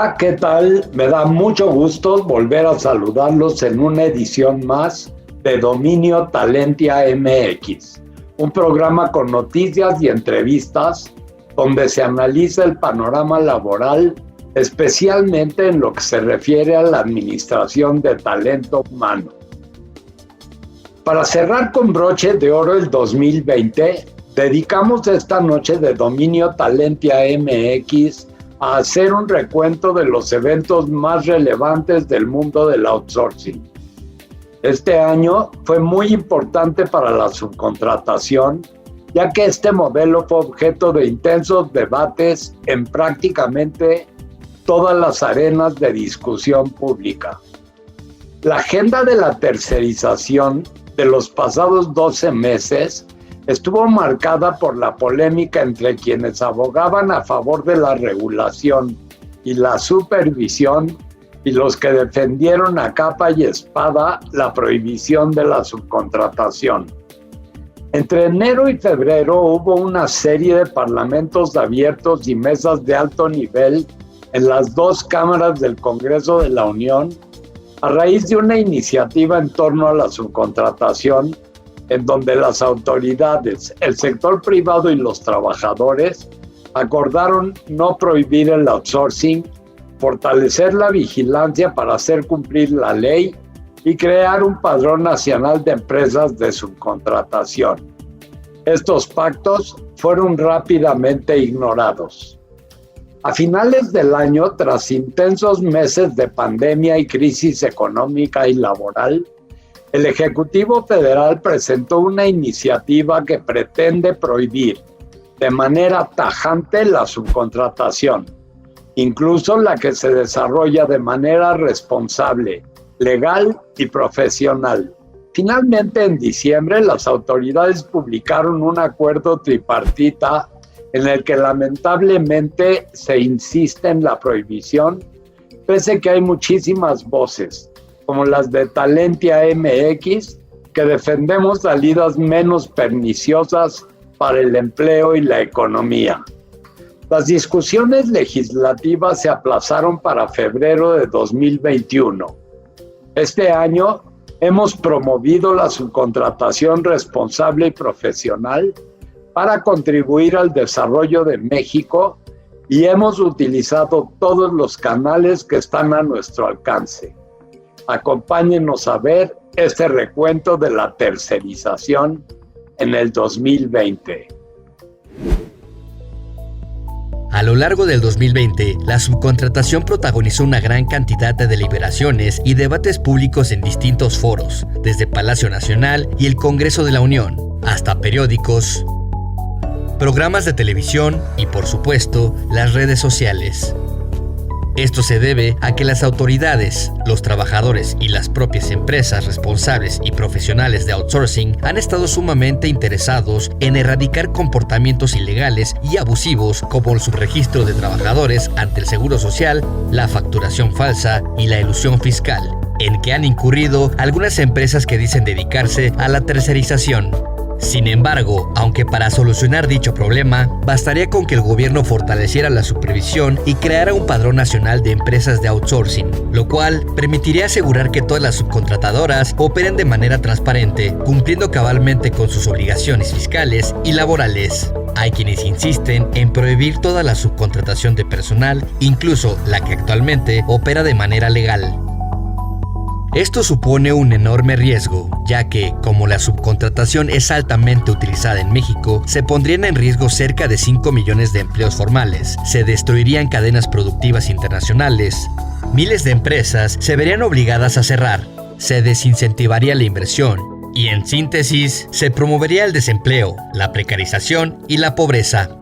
Hola, ¿qué tal? Me da mucho gusto volver a saludarlos en una edición más de Dominio Talentia MX, un programa con noticias y entrevistas donde se analiza el panorama laboral, especialmente en lo que se refiere a la administración de talento humano. Para cerrar con broche de oro el 2020, dedicamos esta noche de Dominio Talentia MX a hacer un recuento de los eventos más relevantes del mundo del outsourcing. Este año fue muy importante para la subcontratación, ya que este modelo fue objeto de intensos debates en prácticamente todas las arenas de discusión pública. La agenda de la tercerización de los pasados 12 meses estuvo marcada por la polémica entre quienes abogaban a favor de la regulación y la supervisión y los que defendieron a capa y espada la prohibición de la subcontratación. Entre enero y febrero hubo una serie de parlamentos abiertos y mesas de alto nivel en las dos cámaras del Congreso de la Unión a raíz de una iniciativa en torno a la subcontratación en donde las autoridades, el sector privado y los trabajadores acordaron no prohibir el outsourcing, fortalecer la vigilancia para hacer cumplir la ley y crear un padrón nacional de empresas de subcontratación. Estos pactos fueron rápidamente ignorados. A finales del año, tras intensos meses de pandemia y crisis económica y laboral, el Ejecutivo Federal presentó una iniciativa que pretende prohibir de manera tajante la subcontratación, incluso la que se desarrolla de manera responsable, legal y profesional. Finalmente, en diciembre, las autoridades publicaron un acuerdo tripartita en el que lamentablemente se insiste en la prohibición, pese a que hay muchísimas voces, como las de Talentia MX, que defendemos salidas menos perniciosas para el empleo y la economía. Las discusiones legislativas se aplazaron para febrero de 2021. Este año hemos promovido la subcontratación responsable y profesional para contribuir al desarrollo de México y hemos utilizado todos los canales que están a nuestro alcance. Acompáñenos a ver este recuento de la tercerización en el 2020. A lo largo del 2020, la subcontratación protagonizó una gran cantidad de deliberaciones y debates públicos en distintos foros, desde Palacio Nacional y el Congreso de la Unión, hasta periódicos, programas de televisión y, por supuesto, las redes sociales. Esto se debe a que las autoridades, los trabajadores y las propias empresas responsables y profesionales de outsourcing han estado sumamente interesados en erradicar comportamientos ilegales y abusivos como el subregistro de trabajadores ante el Seguro Social, la facturación falsa y la elusión fiscal, en que han incurrido algunas empresas que dicen dedicarse a la tercerización. Sin embargo, aunque para solucionar dicho problema, bastaría con que el gobierno fortaleciera la supervisión y creara un padrón nacional de empresas de outsourcing, lo cual permitiría asegurar que todas las subcontratadoras operen de manera transparente, cumpliendo cabalmente con sus obligaciones fiscales y laborales. Hay quienes insisten en prohibir toda la subcontratación de personal, incluso la que actualmente opera de manera legal. Esto supone un enorme riesgo, ya que, como la subcontratación es altamente utilizada en México, se pondrían en riesgo cerca de 5 millones de empleos formales, se destruirían cadenas productivas internacionales, miles de empresas se verían obligadas a cerrar, se desincentivaría la inversión y, en síntesis, se promovería el desempleo, la precarización y la pobreza.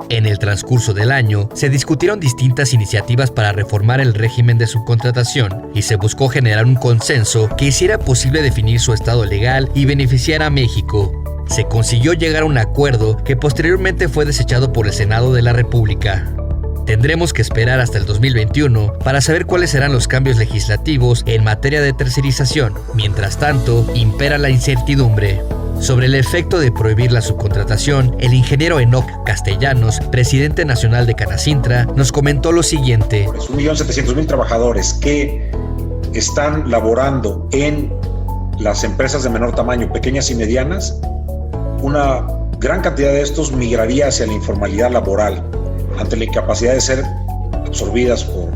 En el transcurso del año, se discutieron distintas iniciativas para reformar el régimen de subcontratación y se buscó generar un consenso que hiciera posible definir su estado legal y beneficiar a México. Se consiguió llegar a un acuerdo que posteriormente fue desechado por el Senado de la República. Tendremos que esperar hasta el 2021 para saber cuáles serán los cambios legislativos en materia de tercerización. Mientras tanto, impera la incertidumbre. Sobre el efecto de prohibir la subcontratación, el ingeniero Enoc Castellanos, presidente nacional de Canacintra, nos comentó lo siguiente. 1.700.000 trabajadores que están laborando en las empresas de menor tamaño, pequeñas y medianas, una gran cantidad de estos migraría hacia la informalidad laboral ante la incapacidad de ser absorbidas por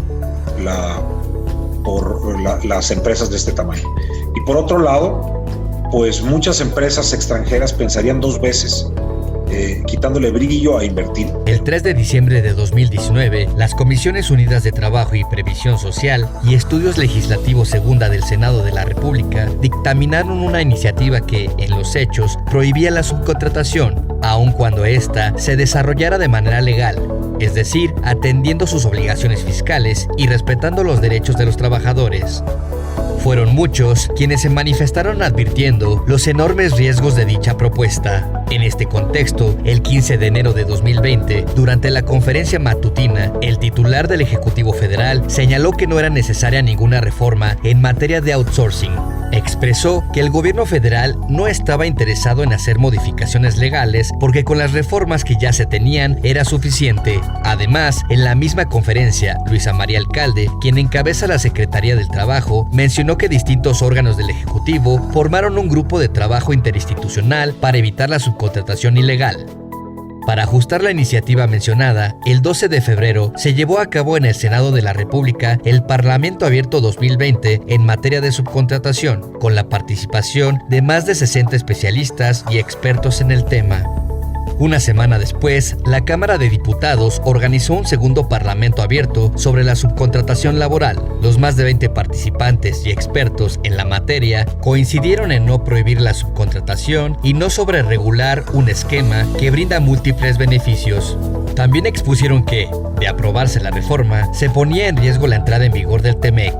las empresas de este tamaño. Y por otro lado, pues muchas empresas extranjeras pensarían dos veces, quitándole brillo a invertir. El 3 de diciembre de 2019, las Comisiones Unidas de Trabajo y Previsión Social y Estudios Legislativos Segunda del Senado de la República dictaminaron una iniciativa que, en los hechos, prohibía la subcontratación, aun cuando ésta se desarrollara de manera legal, es decir, atendiendo sus obligaciones fiscales y respetando los derechos de los trabajadores. Fueron muchos quienes se manifestaron advirtiendo los enormes riesgos de dicha propuesta. En este contexto, el 15 de enero de 2020, durante la conferencia matutina, el titular del Ejecutivo Federal señaló que no era necesaria ninguna reforma en materia de outsourcing. Expresó que el gobierno federal no estaba interesado en hacer modificaciones legales porque con las reformas que ya se tenían era suficiente. Además, en la misma conferencia, Luisa María Alcalde, quien encabeza la Secretaría del Trabajo, mencionó que distintos órganos del Ejecutivo formaron un grupo de trabajo interinstitucional para evitar la subcontratación ilegal. Para ajustar la iniciativa mencionada, el 12 de febrero se llevó a cabo en el Senado de la República el Parlamento Abierto 2020 en materia de subcontratación, con la participación de más de 60 especialistas y expertos en el tema. Una semana después, la Cámara de Diputados organizó un segundo Parlamento Abierto sobre la subcontratación laboral. Los más de 20 participantes y expertos en la materia coincidieron en no prohibir la subcontratación y no sobreregular un esquema que brinda múltiples beneficios. También expusieron que, de aprobarse la reforma, se ponía en riesgo la entrada en vigor del TEMEC.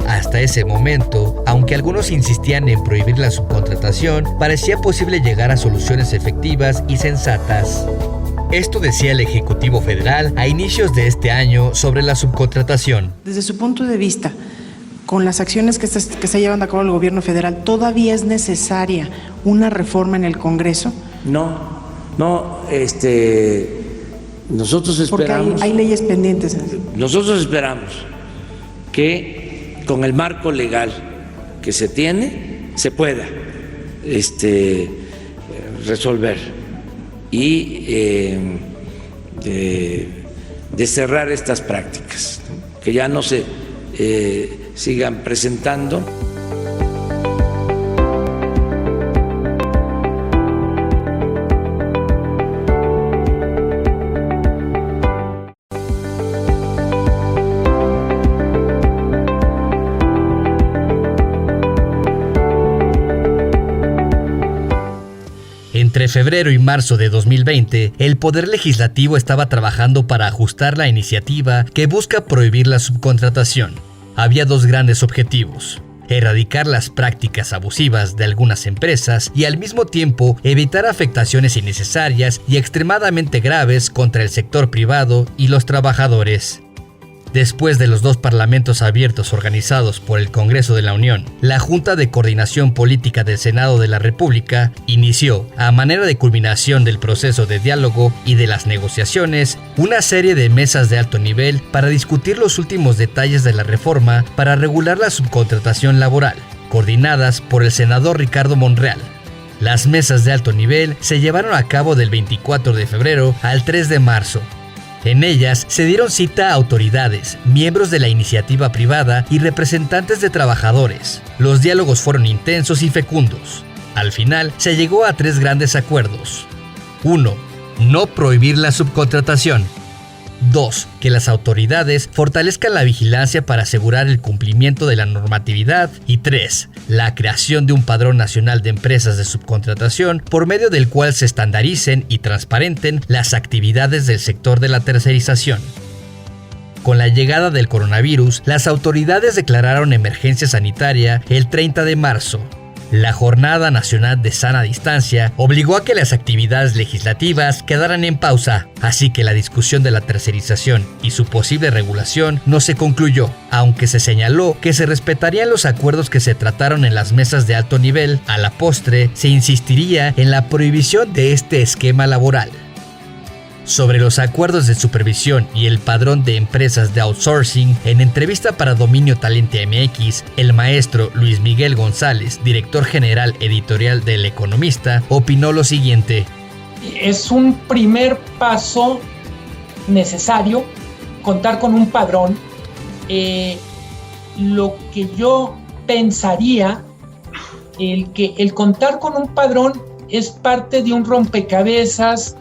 Hasta ese momento, aunque algunos insistían en prohibir la subcontratación, parecía posible llegar a soluciones efectivas y sensatas. Esto decía el Ejecutivo Federal a inicios de este año sobre la subcontratación. Desde su punto de vista, con las acciones que está llevando a cabo el gobierno federal, ¿todavía es necesaria una reforma en el Congreso? No, nosotros esperamos... Porque hay leyes pendientes. Nosotros esperamos que con el marco legal que se tiene, se pueda resolver y desterrar estas prácticas, que ya no se sigan presentando. Entre febrero y marzo de 2020, el Poder Legislativo estaba trabajando para ajustar la iniciativa que busca prohibir la subcontratación. Había dos grandes objetivos: erradicar las prácticas abusivas de algunas empresas y al mismo tiempo evitar afectaciones innecesarias y extremadamente graves contra el sector privado y los trabajadores. Después de los dos parlamentos abiertos organizados por el Congreso de la Unión, la Junta de Coordinación Política del Senado de la República inició, a manera de culminación del proceso de diálogo y de las negociaciones, una serie de mesas de alto nivel para discutir los últimos detalles de la reforma para regular la subcontratación laboral, coordinadas por el senador Ricardo Monreal. Las mesas de alto nivel se llevaron a cabo del 24 de febrero al 3 de marzo. En ellas se dieron cita a autoridades, miembros de la iniciativa privada y representantes de trabajadores. Los diálogos fueron intensos y fecundos. Al final se llegó a tres grandes acuerdos. 1. No prohibir la subcontratación. 2. Que las autoridades fortalezcan la vigilancia para asegurar el cumplimiento de la normatividad. Y 3. La creación de un padrón nacional de empresas de subcontratación por medio del cual se estandaricen y transparenten las actividades del sector de la tercerización. Con la llegada del coronavirus, las autoridades declararon emergencia sanitaria el 30 de marzo. La Jornada Nacional de Sana Distancia obligó a que las actividades legislativas quedaran en pausa, así que la discusión de la tercerización y su posible regulación no se concluyó, aunque se señaló que se respetarían los acuerdos que se trataron en las mesas de alto nivel. A la postre, se insistiría en la prohibición de este esquema laboral. Sobre los acuerdos de supervisión y el padrón de empresas de outsourcing, en entrevista para Dominio Talentia MX, el maestro Luis Miguel González, director general editorial del Economista, opinó lo siguiente. Es un primer paso necesario contar con un padrón. Lo que yo pensaría, el contar con un padrón es parte de un rompecabezas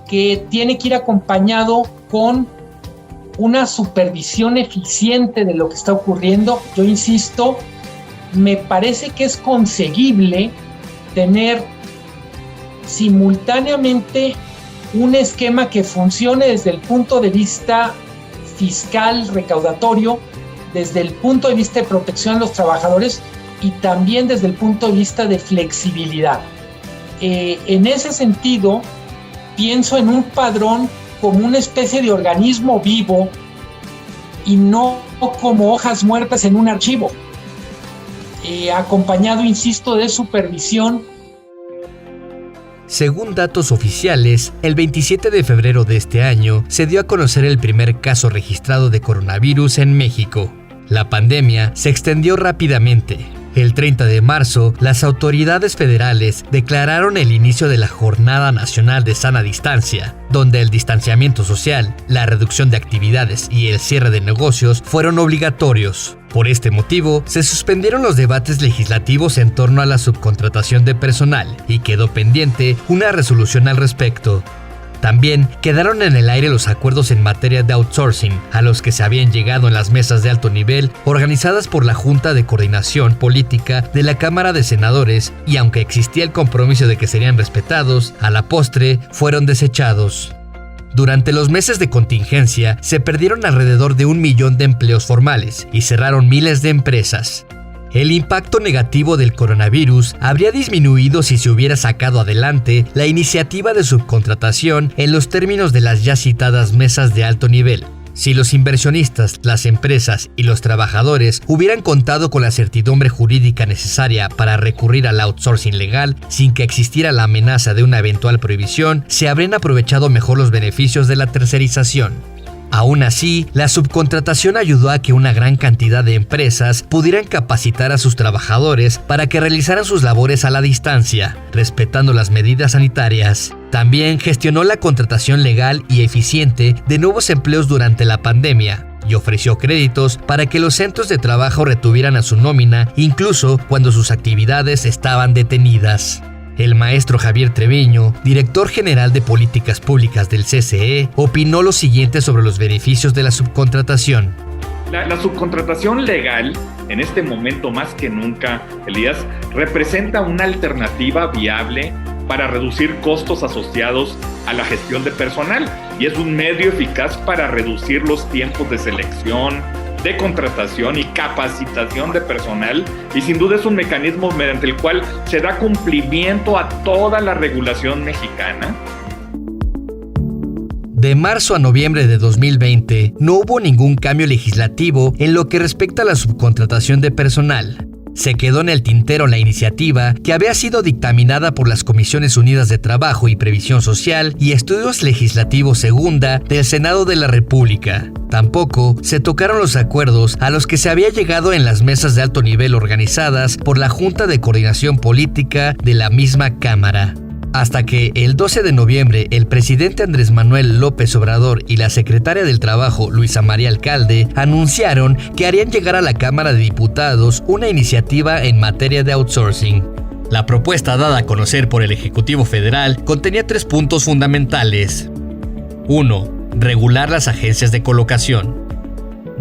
que tiene que ir acompañado con una supervisión eficiente de lo que está ocurriendo. Yo insisto, me parece que es conseguible tener simultáneamente un esquema que funcione desde el punto de vista fiscal, recaudatorio, desde el punto de vista de protección a los trabajadores y también desde el punto de vista de flexibilidad. En ese sentido, pienso en un padrón como una especie de organismo vivo y no como hojas muertas en un archivo, acompañado, insisto, de supervisión. Según datos oficiales, el 27 de febrero de este año se dio a conocer el primer caso registrado de coronavirus en México. La pandemia se extendió rápidamente. El 30 de marzo, las autoridades federales declararon el inicio de la Jornada Nacional de Sana Distancia, donde el distanciamiento social, la reducción de actividades y el cierre de negocios fueron obligatorios. Por este motivo, se suspendieron los debates legislativos en torno a la subcontratación de personal y quedó pendiente una resolución al respecto. También quedaron en el aire los acuerdos en materia de outsourcing, a los que se habían llegado en las mesas de alto nivel organizadas por la Junta de Coordinación Política de la Cámara de Senadores, y aunque existía el compromiso de que serían respetados, a la postre fueron desechados. Durante los meses de contingencia, se perdieron alrededor de 1 millón de empleos formales y cerraron miles de empresas. El impacto negativo del coronavirus habría disminuido si se hubiera sacado adelante la iniciativa de subcontratación en los términos de las ya citadas mesas de alto nivel. Si los inversionistas, las empresas y los trabajadores hubieran contado con la certidumbre jurídica necesaria para recurrir al outsourcing legal sin que existiera la amenaza de una eventual prohibición, se habrían aprovechado mejor los beneficios de la tercerización. Aún así, la subcontratación ayudó a que una gran cantidad de empresas pudieran capacitar a sus trabajadores para que realizaran sus labores a la distancia, respetando las medidas sanitarias. También gestionó la contratación legal y eficiente de nuevos empleos durante la pandemia y ofreció créditos para que los centros de trabajo retuvieran a su nómina incluso cuando sus actividades estaban detenidas. El maestro Javier Treviño, director general de Políticas Públicas del CCE, opinó lo siguiente sobre los beneficios de la subcontratación. La subcontratación legal, en este momento más que nunca, Elías, representa una alternativa viable para reducir costos asociados a la gestión de personal y es un medio eficaz para reducir los tiempos de selección, de contratación y capacitación de personal, y sin duda es un mecanismo mediante el cual se da cumplimiento a toda la regulación mexicana. De marzo a noviembre de 2020 no hubo ningún cambio legislativo en lo que respecta a la subcontratación de personal. Se quedó en el tintero la iniciativa que había sido dictaminada por las Comisiones Unidas de Trabajo y Previsión Social y Estudios Legislativos Segunda del Senado de la República. Tampoco se tocaron los acuerdos a los que se había llegado en las mesas de alto nivel organizadas por la Junta de Coordinación Política de la misma Cámara. Hasta que el 12 de noviembre el presidente Andrés Manuel López Obrador y la secretaria del Trabajo Luisa María Alcalde anunciaron que harían llegar a la Cámara de Diputados una iniciativa en materia de outsourcing. La propuesta dada a conocer por el Ejecutivo Federal contenía 3 puntos fundamentales. 1. Regular las agencias de colocación.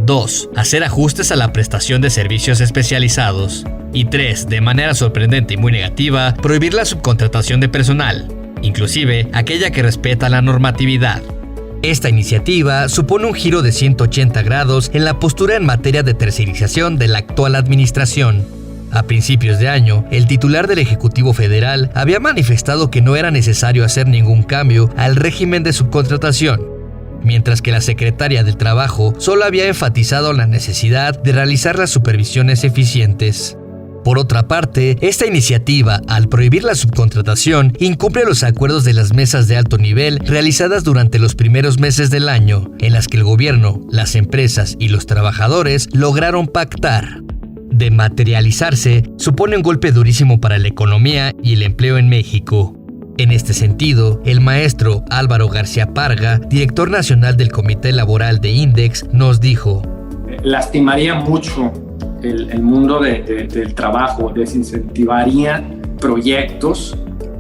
2. Hacer ajustes a la prestación de servicios especializados. Y 3. De manera sorprendente y muy negativa, prohibir la subcontratación de personal, inclusive aquella que respeta la normatividad. Esta iniciativa supone un giro de 180 grados en la postura en materia de tercerización de la actual administración. A principios de año, el titular del Ejecutivo Federal había manifestado que no era necesario hacer ningún cambio al régimen de subcontratación, mientras que la secretaria del Trabajo solo había enfatizado la necesidad de realizar las supervisiones eficientes. Por otra parte, esta iniciativa, al prohibir la subcontratación, incumple los acuerdos de las mesas de alto nivel realizadas durante los primeros meses del año, en las que el gobierno, las empresas y los trabajadores lograron pactar. De materializarse, supone un golpe durísimo para la economía y el empleo en México. En este sentido, el maestro Álvaro García Parga, director nacional del Comité Laboral de INDEX, nos dijo: lastimaría mucho el mundo del trabajo, desincentivaría proyectos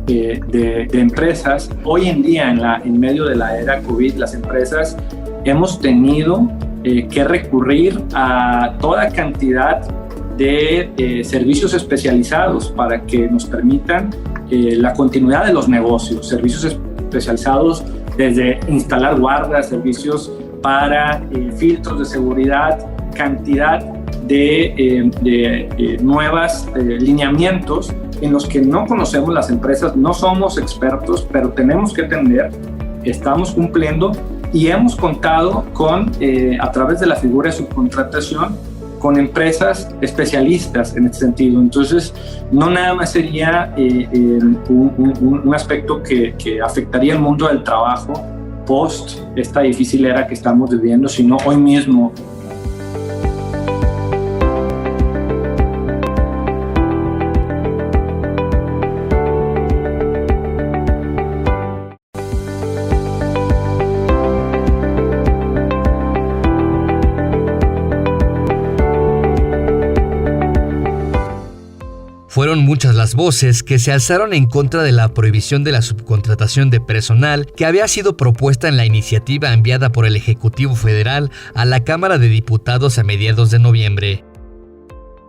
de empresas. Hoy en día, en medio de la era COVID, las empresas hemos tenido que recurrir a toda cantidad de servicios especializados para que nos permitan la continuidad de los negocios, servicios especializados desde instalar guardas, servicios para filtros de seguridad, cantidad de nuevos lineamientos en los que no conocemos las empresas, no somos expertos, pero tenemos que atender, estamos cumpliendo y hemos contado con, a través de la figura de subcontratación, con empresas especialistas en este sentido. Entonces, no nada más sería un aspecto que afectaría el mundo del trabajo post esta difícil era que estamos viviendo, sino hoy mismo. Fueron muchas las voces que se alzaron en contra de la prohibición de la subcontratación de personal que había sido propuesta en la iniciativa enviada por el Ejecutivo Federal a la Cámara de Diputados a mediados de noviembre.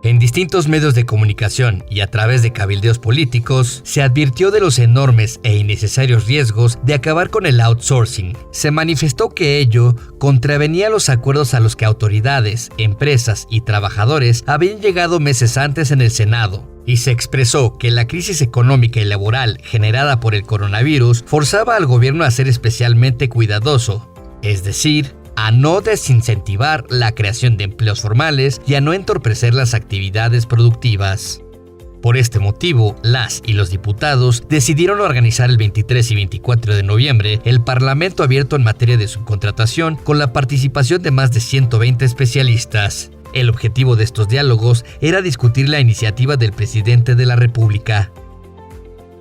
En distintos medios de comunicación y a través de cabildeos políticos, se advirtió de los enormes e innecesarios riesgos de acabar con el outsourcing. Se manifestó que ello contravenía los acuerdos a los que autoridades, empresas y trabajadores habían llegado meses antes en el Senado, y se expresó que la crisis económica y laboral generada por el coronavirus forzaba al gobierno a ser especialmente cuidadoso, es decir, a no desincentivar la creación de empleos formales y a no entorpecer las actividades productivas. Por este motivo, las y los diputados decidieron organizar el 23 y 24 de noviembre el Parlamento abierto en materia de subcontratación con la participación de más de 120 especialistas. El objetivo de estos diálogos era discutir la iniciativa del presidente de la República.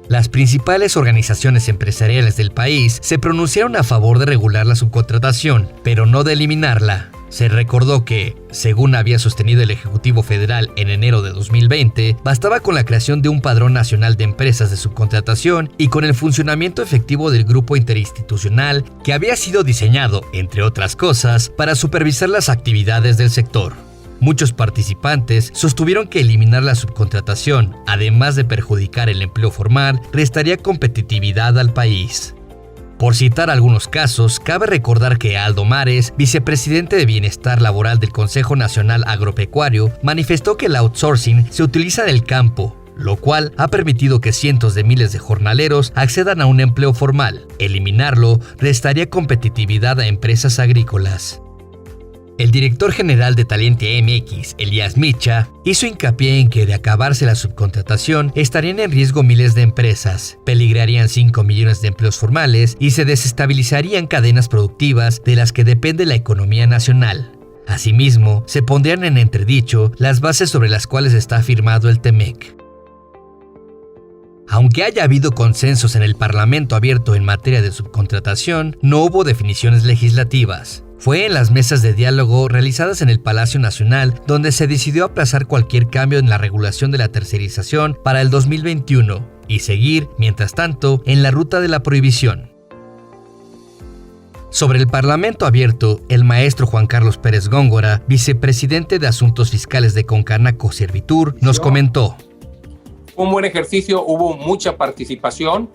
Las principales organizaciones empresariales del país se pronunciaron a favor de regular la subcontratación, pero no de eliminarla. Se recordó que, según había sostenido el Ejecutivo Federal en enero de 2020, bastaba con la creación de un padrón nacional de empresas de subcontratación y con el funcionamiento efectivo del grupo interinstitucional que había sido diseñado, entre otras cosas, para supervisar las actividades del sector. Muchos participantes sostuvieron que eliminar la subcontratación, además de perjudicar el empleo formal, restaría competitividad al país. Por citar algunos casos, cabe recordar que Aldo Mares, vicepresidente de Bienestar Laboral del Consejo Nacional Agropecuario, manifestó que el outsourcing se utiliza en el campo, lo cual ha permitido que cientos de miles de jornaleros accedan a un empleo formal. Eliminarlo restaría competitividad a empresas agrícolas. El director general de Talentia MX, Elías Micha, hizo hincapié en que de acabarse la subcontratación estarían en riesgo miles de empresas, peligrarían 5 millones de empleos formales y se desestabilizarían cadenas productivas de las que depende la economía nacional. Asimismo, se pondrían en entredicho las bases sobre las cuales está firmado el TEMEC. Aunque haya habido consensos en el Parlamento abierto en materia de subcontratación, no hubo definiciones legislativas. Fue en las mesas de diálogo realizadas en el Palacio Nacional donde se decidió aplazar cualquier cambio en la regulación de la tercerización para el 2021 y seguir, mientras tanto, en la ruta de la prohibición. Sobre el Parlamento abierto, el maestro Juan Carlos Pérez Góngora, vicepresidente de Asuntos Fiscales de Concanaco Servitur, nos comentó: un buen ejercicio, hubo mucha participación,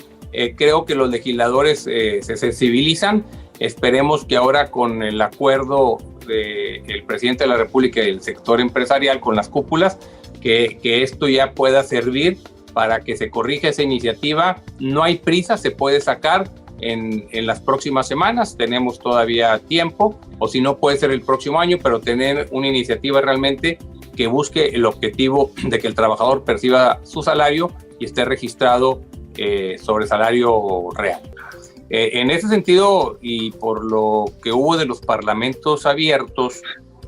creo que los legisladores se sensibilizan. Esperemos que ahora con el acuerdo del presidente de la República y el sector empresarial con las cúpulas que esto ya pueda servir para que se corrija esa iniciativa. No hay prisa, se puede sacar en las próximas semanas, tenemos todavía tiempo, o si no puede ser el próximo año, pero tener una iniciativa realmente que busque el objetivo de que el trabajador perciba su salario y esté registrado sobre salario real. En ese sentido, y por lo que hubo de los parlamentos abiertos,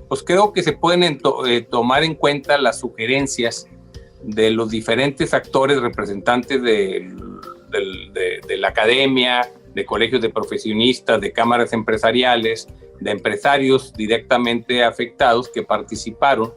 pues creo que se pueden tomar en cuenta las sugerencias de los diferentes actores representantes de la academia, de colegios de profesionistas, de cámaras empresariales, de empresarios directamente afectados que participaron.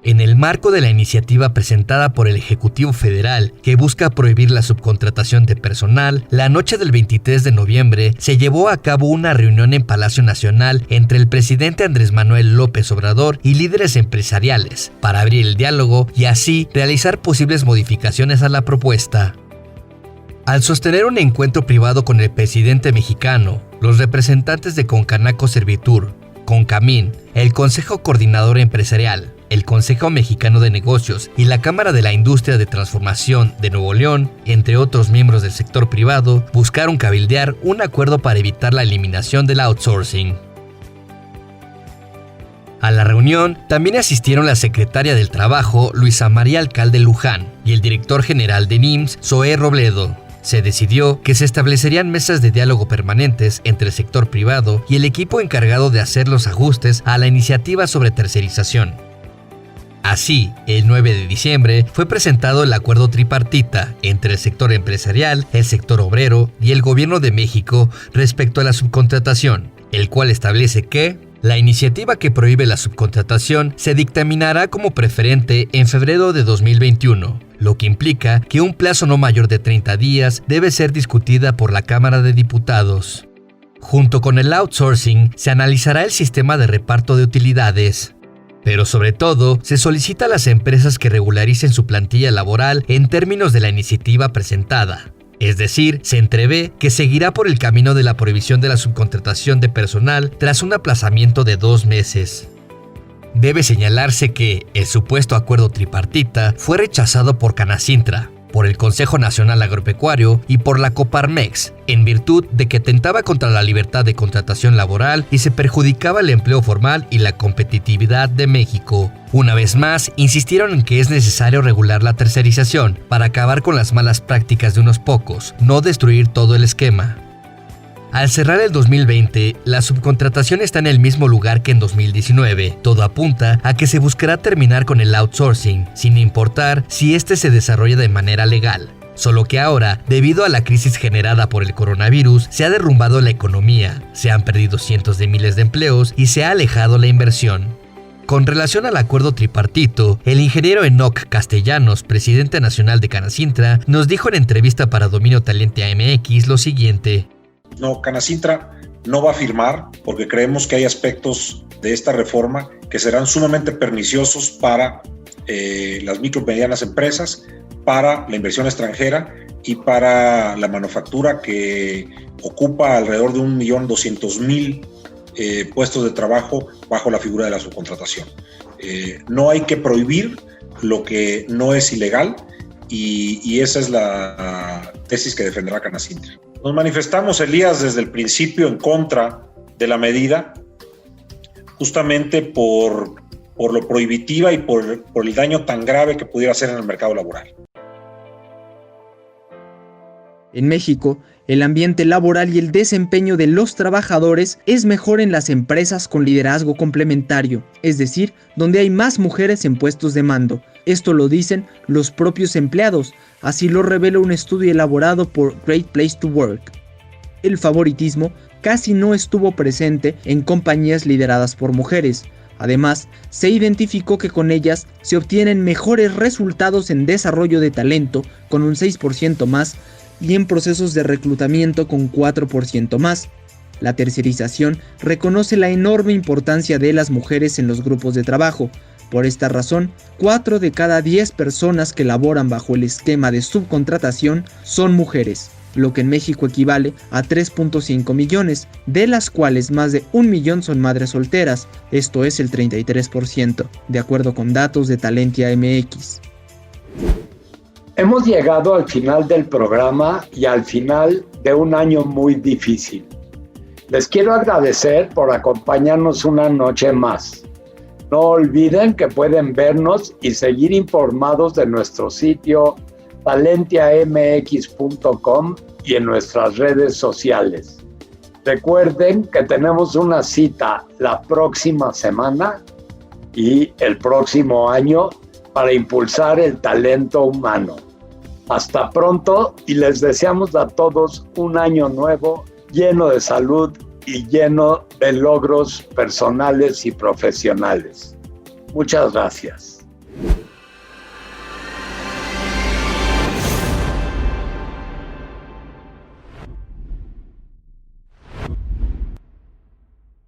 En el marco de la iniciativa presentada por el Ejecutivo Federal que busca prohibir la subcontratación de personal, la noche del 23 de noviembre se llevó a cabo una reunión en Palacio Nacional entre el presidente Andrés Manuel López Obrador y líderes empresariales para abrir el diálogo y así realizar posibles modificaciones a la propuesta. Al sostener un encuentro privado con el presidente mexicano, los representantes de Concanaco Servitur, Concamín, el Consejo Coordinador Empresarial, el Consejo Mexicano de Negocios y la Cámara de la Industria de Transformación de Nuevo León, entre otros miembros del sector privado, buscaron cabildear un acuerdo para evitar la eliminación del outsourcing. A la reunión también asistieron la secretaria del Trabajo, Luisa María Alcalde Luján, y el director general de NIMSS, Zoé Robledo. Se decidió que se establecerían mesas de diálogo permanentes entre el sector privado y el equipo encargado de hacer los ajustes a la iniciativa sobre tercerización. Así, el 9 de diciembre fue presentado el acuerdo tripartita entre el sector empresarial, el sector obrero y el Gobierno de México respecto a la subcontratación, el cual establece que la iniciativa que prohíbe la subcontratación se dictaminará como preferente en febrero de 2021, lo que implica que un plazo no mayor de 30 días debe ser discutida por la Cámara de Diputados. Junto con el outsourcing, se analizará el sistema de reparto de utilidades. Pero sobre todo, se solicita a las empresas que regularicen su plantilla laboral en términos de la iniciativa presentada. Es decir, se entrevé que seguirá por el camino de la prohibición de la subcontratación de personal tras un aplazamiento de 2 meses. Debe señalarse que el supuesto acuerdo tripartita fue rechazado por Canacintra, por el Consejo Nacional Agropecuario y por la Coparmex, en virtud de que atentaba contra la libertad de contratación laboral y se perjudicaba el empleo formal y la competitividad de México. Una vez más, insistieron en que es necesario regular la tercerización para acabar con las malas prácticas de unos pocos, no destruir todo el esquema. Al cerrar el 2020, la subcontratación está en el mismo lugar que en 2019. Todo apunta a que se buscará terminar con el outsourcing, sin importar si este se desarrolla de manera legal. Solo que ahora, debido a la crisis generada por el coronavirus, se ha derrumbado la economía, se han perdido cientos de miles de empleos y se ha alejado la inversión. Con relación al acuerdo tripartito, el ingeniero Enoc Castellanos, presidente nacional de Canacintra, nos dijo en entrevista para Dominio Talentia MX lo siguiente. No, Canacintra no va a firmar porque creemos que hay aspectos de esta reforma que serán sumamente perniciosos para las micro y medianas empresas, para la inversión extranjera y para la manufactura que ocupa alrededor de 1.200.000 puestos de trabajo bajo la figura de la subcontratación. No hay que prohibir lo que no es ilegal y esa es la tesis que defenderá Canacintra. Nos manifestamos, Elías, desde el principio en contra de la medida, justamente por lo prohibitiva y por el daño tan grave que pudiera hacer en el mercado laboral. En México, el ambiente laboral y el desempeño de los trabajadores es mejor en las empresas con liderazgo complementario, es decir, donde hay más mujeres en puestos de mando. Esto lo dicen los propios empleados, así lo revela un estudio elaborado por Great Place to Work. El favoritismo casi no estuvo presente en compañías lideradas por mujeres. Además, se identificó que con ellas se obtienen mejores resultados en desarrollo de talento, con un 6% más, y en procesos de reclutamiento con 4% más. La tercerización reconoce la enorme importancia de las mujeres en los grupos de trabajo. Por esta razón, 4 de cada 10 personas que laboran bajo el esquema de subcontratación son mujeres. lo que en México equivale a 3.5 millones, de las cuales más de 1 millón son madres solteras, esto es el 33%, de acuerdo con datos de Talentia MX. Hemos llegado al final del programa y al final de un año muy difícil. Les quiero agradecer por acompañarnos una noche más. No olviden que pueden vernos y seguir informados de nuestro sitio talentiamx.com y en nuestras redes sociales. Recuerden que tenemos una cita la próxima semana y el próximo año para impulsar el talento humano. Hasta pronto y les deseamos a todos un año nuevo lleno de salud y lleno de logros personales y profesionales. Muchas gracias.